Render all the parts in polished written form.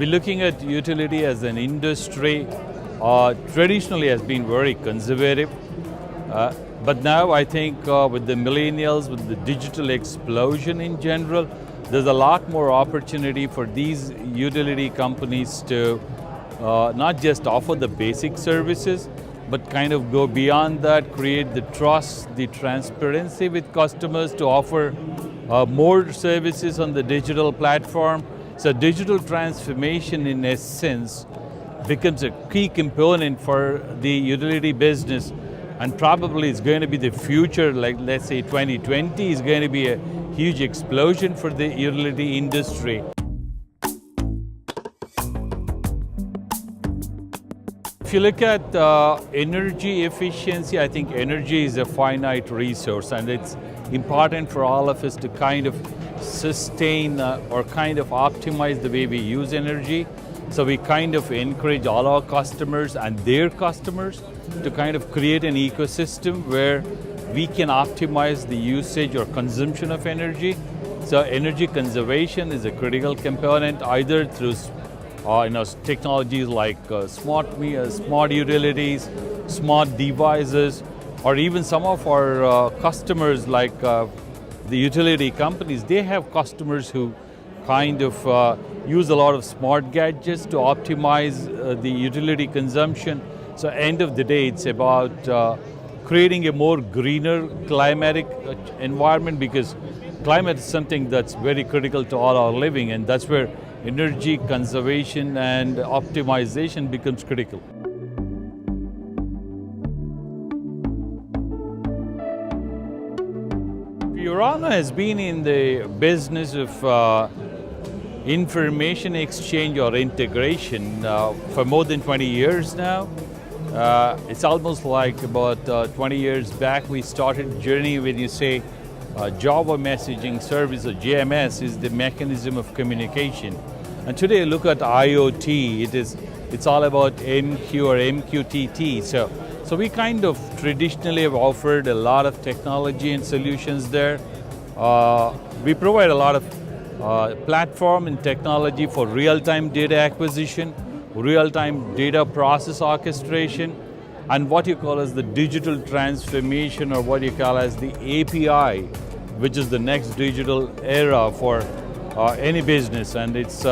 we're looking at utility as an industry, traditionally has been very conservative. But now I think with the millennials, with the digital explosion in general, there's a lot more opportunity for these utility companies to not just offer the basic services, but kind of go beyond that, create the trust, the transparency with customers to offer more services on the digital platform. So digital transformation in essence becomes a key component for the utility business, and probably it's going to be the future, like let's say 2020 is going to be a huge explosion for the utility industry. If you look at energy efficiency, I think energy is a finite resource, and it's important for all of us to kind of sustain or kind of optimize the way we use energy. So we kind of encourage all our customers and their customers to kind of create an ecosystem where we can optimize the usage or consumption of energy. So energy conservation is a critical component, either through technologies like smart utilities, smart devices, or even some of our customers like the utility companies. They have customers who kind of use a lot of smart gadgets to optimize the utility consumption. So end of the day, it's about creating a more greener climatic environment, because climate is something that's very critical to all our living, and that's where energy conservation and optimization becomes critical. Fiorano has been in the business of information exchange or integration for more than 20 years now. It's almost like about 20 years back we started a journey when you say Java messaging service, or JMS, is the mechanism of communication. And today look at IoT, it's all about MQ or MQTT. So we kind of traditionally have offered a lot of technology and solutions there. We provide a lot of platform and technology for real-time data acquisition, real-time data process orchestration, and what you call as the digital transformation, or what you call as the API, which is the next digital era for any business. And it's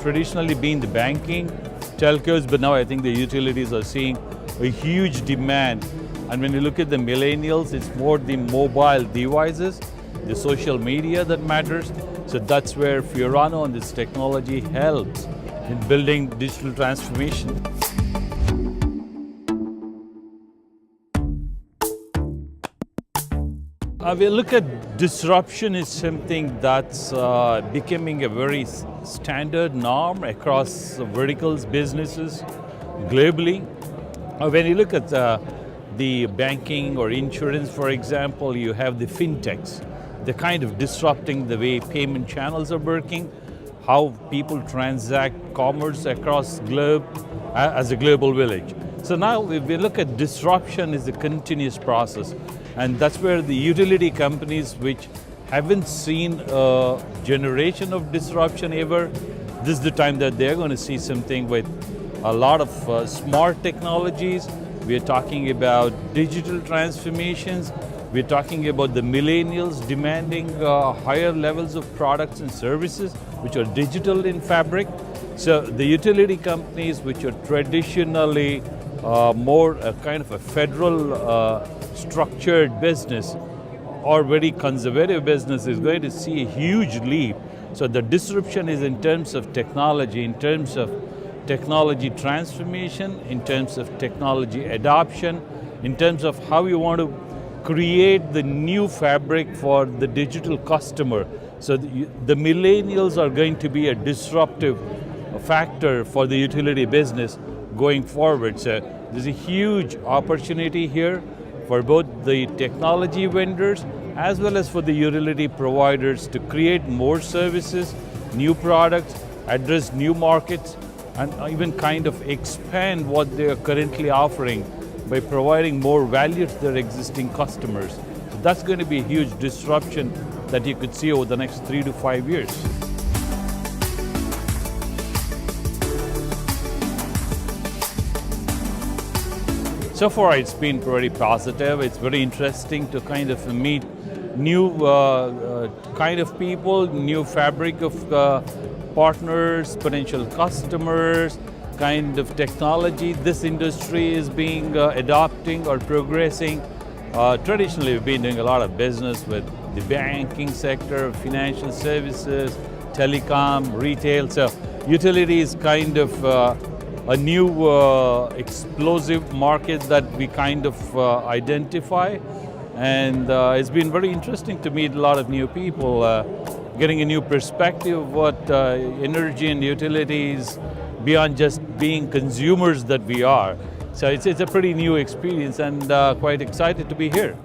traditionally been the banking, telcos, but now I think the utilities are seeing a huge demand. And when you look at the millennials, it's more the mobile devices, the social media that matters. So that's where Fiorano and this technology helps in building digital transformation. We look at disruption is something that's becoming a very standard norm across verticals, businesses, globally. When you look at the banking or insurance, for example, you have the fintechs. They're kind of disrupting the way payment channels are working, how people transact commerce across globe as a global village. So now if we look at disruption is a continuous process, and that's where the utility companies which haven't seen a generation of disruption ever, this is the time that they're going to see something with a lot of smart technologies. We're talking about digital transformations. We're talking about the millennials demanding higher levels of products and services which are digital in fabric. So the utility companies which are traditionally more a kind of a federal structured business or very conservative business is going to see a huge leap. So the disruption is in terms of technology, in terms of technology transformation, in terms of technology adoption, in terms of how you want to create the new fabric for the digital customer. So the millennials are going to be a disruptive factor for the utility business going forward. So there's a huge opportunity here for both the technology vendors as well as for the utility providers to create more services, new products, address new markets, and even kind of expand what they are currently offering by providing more value to their existing customers. So that's going to be a huge disruption that you could see over the next 3 to 5 years. So far, it's been pretty positive. It's very interesting to kind of meet new kind of people, new fabric of partners, potential customers, kind of technology this industry is being adopting or progressing. Traditionally, we've been doing a lot of business with the banking sector, financial services, telecom, retail. So utility is kind of a new explosive market that we kind of identify. And it's been very interesting to meet a lot of new people, getting a new perspective of what energy and utilities beyond just being consumers that we are. So it's a pretty new experience and quite excited to be here.